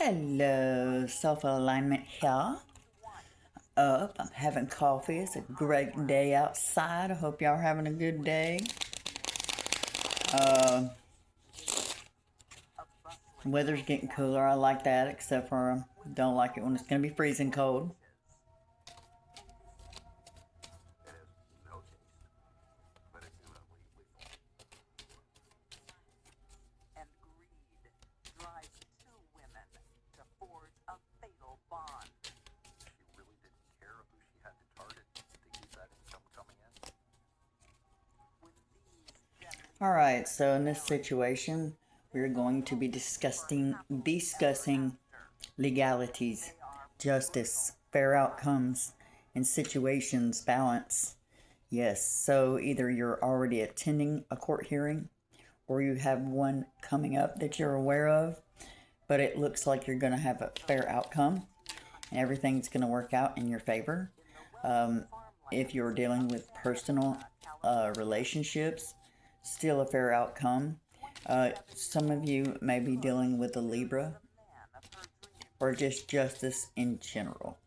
Hello, self alignment here. Up, I'm having coffee. It's a great day outside. I hope y'all are having a good day. Uh, weather's getting cooler. I like that, except for don't like it when it's gonna be freezing cold. Alright, so in this situation, we're going to be discussing legalities, justice, fair outcomes, and situations balance. Yes, so either you're already attending a court hearing or you have one coming up that you're aware of, but it looks like you're going to have a fair outcome and everything's going to work out in your favor. Um, if you're dealing with personal relationships, still a fair outcome. Some of you may be dealing with a Libra or just justice in general.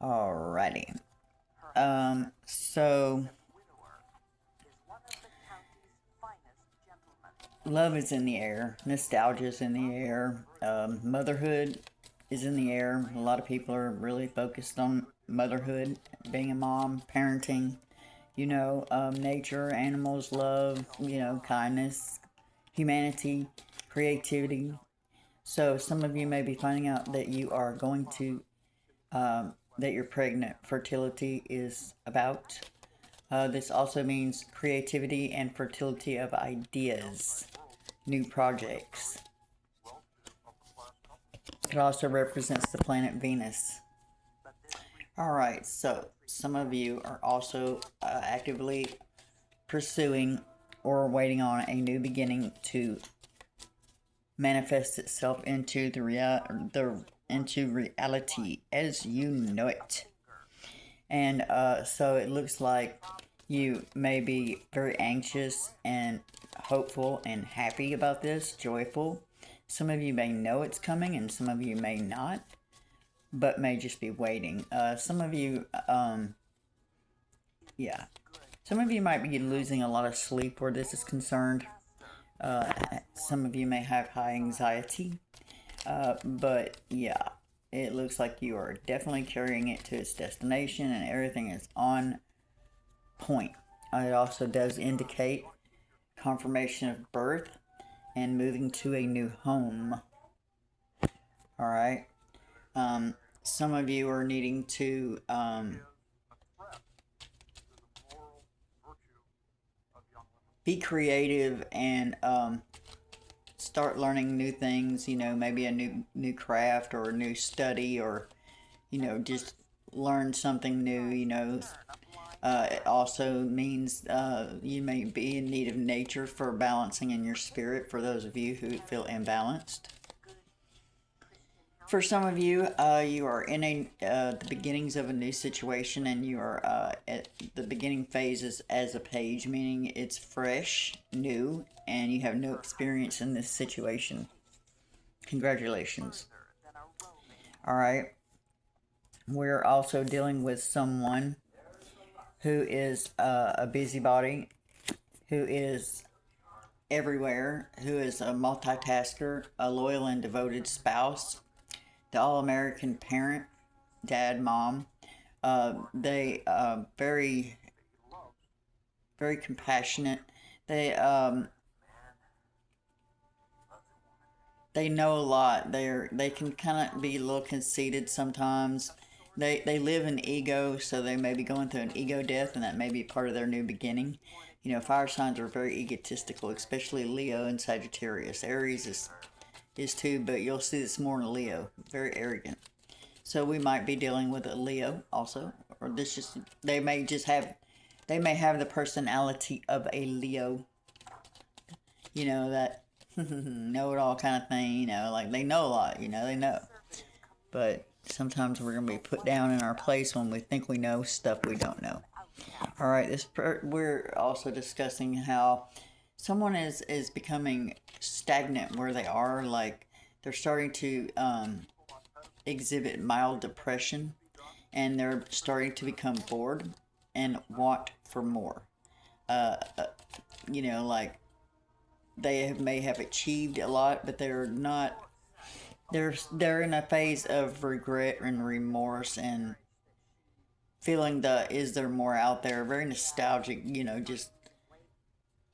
Alrighty. So love is in the air, nostalgia is in the air, motherhood is in the air. A lot of people are really focused on motherhood, being a mom, parenting, nature, animals, love, kindness, humanity, creativity. So some of you may be finding out that you are going to, that you're pregnant. Fertility is about. This also means creativity and fertility of ideas, new projects. It also represents the planet Venus. Alright, so some of you are also actively pursuing or waiting on a new beginning to manifest itself into into reality as you know it. And so it looks like you may be very anxious and hopeful and happy about this, joyful. Some of you may know it's coming and some of you may not, but may just be waiting. Some of you, yeah. Some of you might be losing a lot of sleep where this is concerned. Some of you may have high anxiety. But yeah, it looks like you are definitely carrying it to its destination and everything is on point. It also does indicate confirmation of birth and moving to a new home. Alright. Some of you are needing to be creative and start learning new things, maybe a new craft or a new study, or just learn something new. It also means you may be in need of nature for balancing in your spirit, for those of you who feel imbalanced. For some of you, you are in the beginnings of a new situation, and you are at the beginning phases as a page, meaning it's fresh, new, and you have no experience in this situation. Congratulations. Alright. We're also dealing with someone who is a busybody, who is everywhere, who is a multitasker, a loyal and devoted spouse, the all-American parent, dad, mom. They very, very compassionate. They know a lot. They can kind of be a little conceited sometimes. They live in ego, so they may be going through an ego death, and that may be part of their new beginning. Fire signs are very egotistical, especially Leo and Sagittarius. Aries is too, but you'll see this more in Leo. Very arrogant. So we might be dealing with a Leo also, or they may have the personality of a Leo. That know-it-all kind of thing. Like they know a lot. They know, but sometimes we're gonna be put down in our place when we think we know stuff we don't know. All right, we're also discussing how someone is becoming stagnant where they are, like they're starting to exhibit mild depression, and they're starting to become bored and want for more. Uh, uh, like may have achieved a lot, but they're not. They're in a phase of regret and remorse and feeling the is there more out there? Very nostalgic, just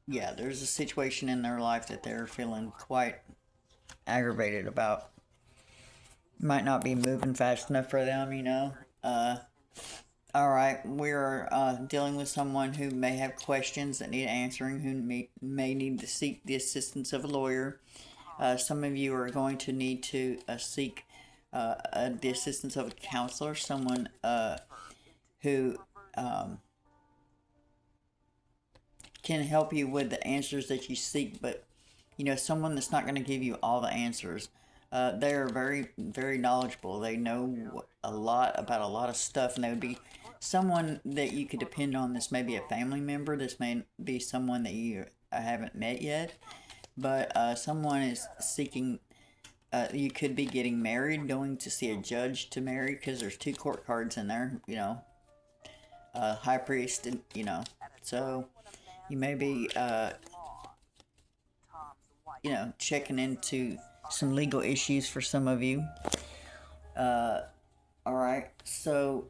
yeah. There's a situation in their life that they're feeling quite aggravated about. Might not be moving fast enough for them. Uh, all right, we're dealing with someone who may have questions that need answering, who may need to seek the assistance of a lawyer. Some of you are going to need to seek the assistance of a counselor, someone who um, can help you with the answers that you seek, but someone that's not going to give you all the answers. They are very, very knowledgeable. They know a lot about a lot of stuff, and they would be someone that you could depend on. This may be a family member. This may be someone that you haven't met yet, but someone is seeking. You could be getting married, going to see a judge to marry, because there's two court cards in there. High priest, and so you may be checking into some legal issues for some of you. All right, so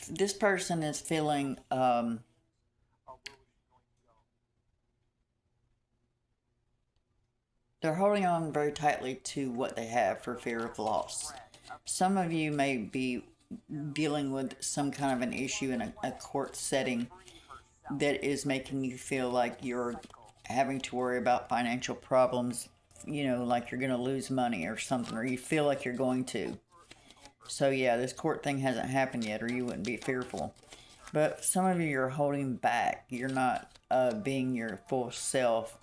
this person is feeling they're holding on very tightly to what they have for fear of loss. Some of you may be dealing with some kind of an issue in a court setting that is making you feel like you're having to worry about financial problems, like you're going to lose money or something, or you feel like you're going to. So, yeah, this court thing hasn't happened yet, or you wouldn't be fearful. But some of you are holding back. You're not being your full self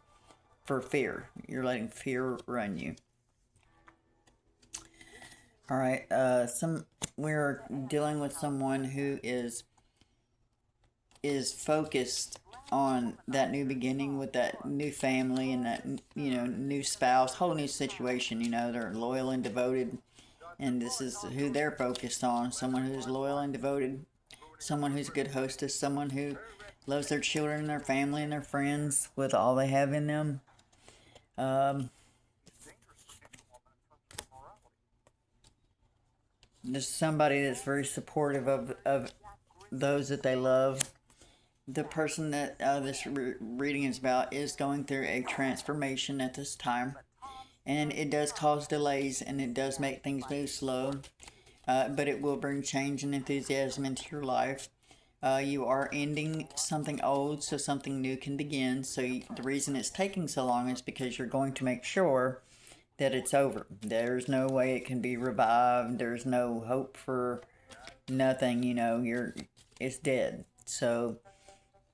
for fear. You're letting fear run you. All right. We're dealing with someone who is focused on that new beginning with that new family and that new spouse, whole new situation. They're loyal and devoted, and this is who they're focused on. Someone who's loyal and devoted, someone who's a good hostess, someone who loves their children and their family and their friends with all they have in them. There's somebody that's very supportive of those that they love. The person that this reading is about is going through a transformation at this time, and it does cause delays and it does make things move slow, but it will bring change and enthusiasm into your life. You are ending something old so something new can begin. So the reason it's taking so long is because you're going to make sure that it's over. There's no way it can be revived. There's no hope for nothing. It's dead. So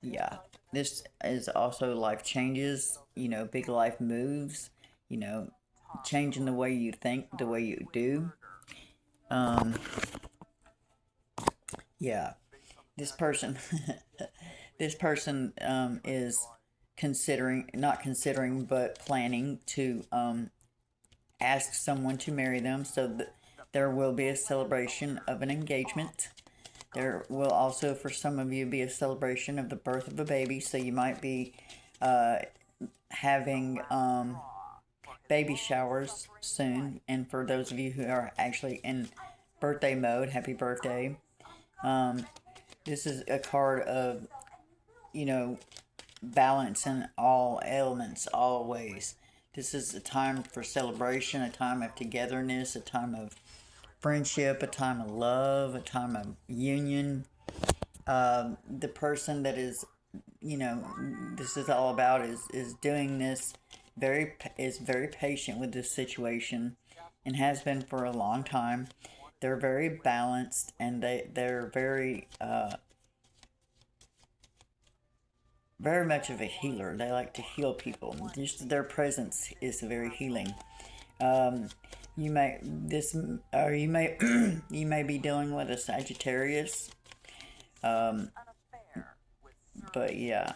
yeah, this is also life changes. Big life moves. Changing the way you think, the way you do. Um, yeah, this person, this person is not considering, but planning to ask someone to marry them. So there will be a celebration of an engagement. There will also, for some of you, be a celebration of the birth of a baby. So you might be having baby showers soon. And for those of you who are actually in birthday mode, happy birthday. This is a card of, balance in all elements, all ways. This is a time for celebration, a time of togetherness, a time of friendship, a time of love, a time of union. The person that this is all about is doing this is very patient with this situation and has been for a long time. They're very balanced, and they're very much of a healer. They like to heal people. Just their presence is very healing. Um, you may you may be dealing with a Sagittarius. Um, but yeah.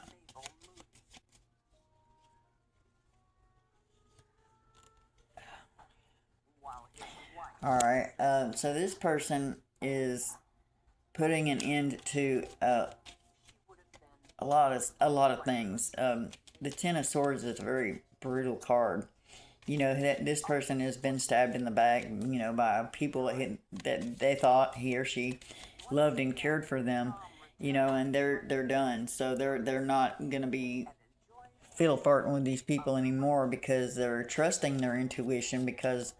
All right. So this person is putting an end to a lot of things. The Ten of Swords is a very brutal card. You know that this person has been stabbed in the back. You know, by people that they thought he or she loved and cared for them. You know, and they're done. So they're not gonna be fiddle farting with these people anymore because they're trusting their intuition because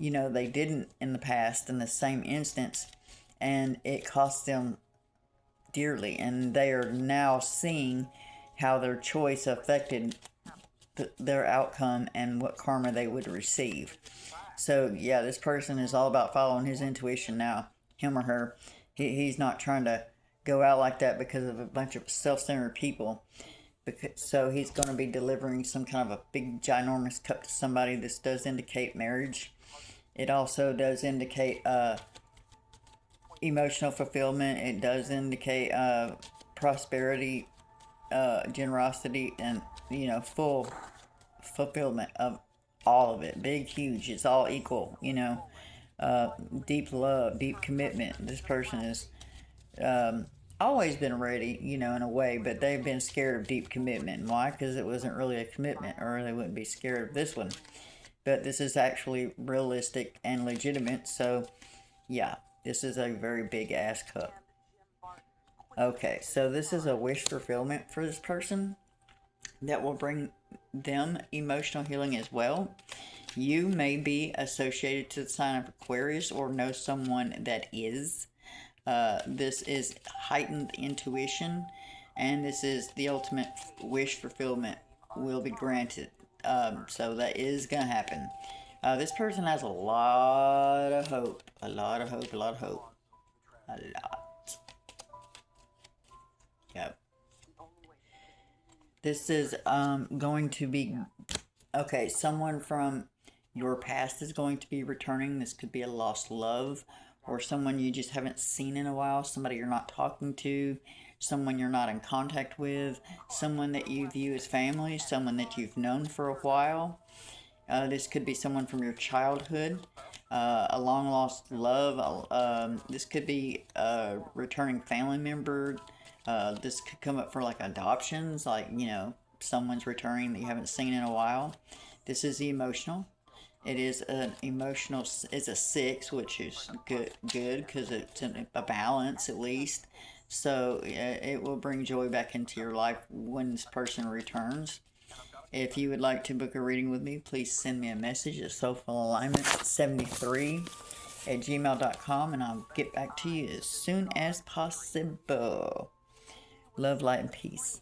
they didn't in the past in the same instance, and it cost them dearly, and they are now seeing how their choice affected their outcome and what karma they would receive. So yeah, this person is all about following his intuition now, him or her. He's not trying to go out like that because of a bunch of self-centered people. So he's going to be delivering some kind of a big ginormous cup to somebody. This does indicate marriage. It also does indicate emotional fulfillment. It does indicate prosperity, generosity, and full fulfillment of all of it. Big, huge. It's all equal. Deep love, deep commitment. This person is always been ready, in a way, but they've been scared of deep commitment. Why? Because it wasn't really a commitment, or they wouldn't be scared of this one. But this is actually realistic and legitimate. So, yeah, this is a very big ass cup. Okay, so this is a wish fulfillment for this person that will bring them emotional healing as well. You may be associated to the sign of Aquarius or know someone that is. This is heightened intuition, and this is the ultimate wish fulfillment will be granted. So that is going to happen. This person has a lot of hope. A lot of hope. A lot of hope. A lot. Yep. This is going to be okay. Someone from your past is going to be returning. This could be a lost love, or someone you just haven't seen in a while. Somebody you're not talking to. Someone you're not in contact with. Someone that you view as family. Someone that you've known for a while. This could be someone from your childhood, a long lost love. This could be a returning family member. This could come up for like adoptions, like, someone's returning that you haven't seen in a while. This is the emotional. It is an emotional, it's a 6, which is good because it's a balance at least. So it will bring joy back into your life when this person returns. If you would like to book a reading with me, please send me a message at soulfulalignment73 at gmail.com, and I'll get back to you as soon as possible. Love, light, and peace.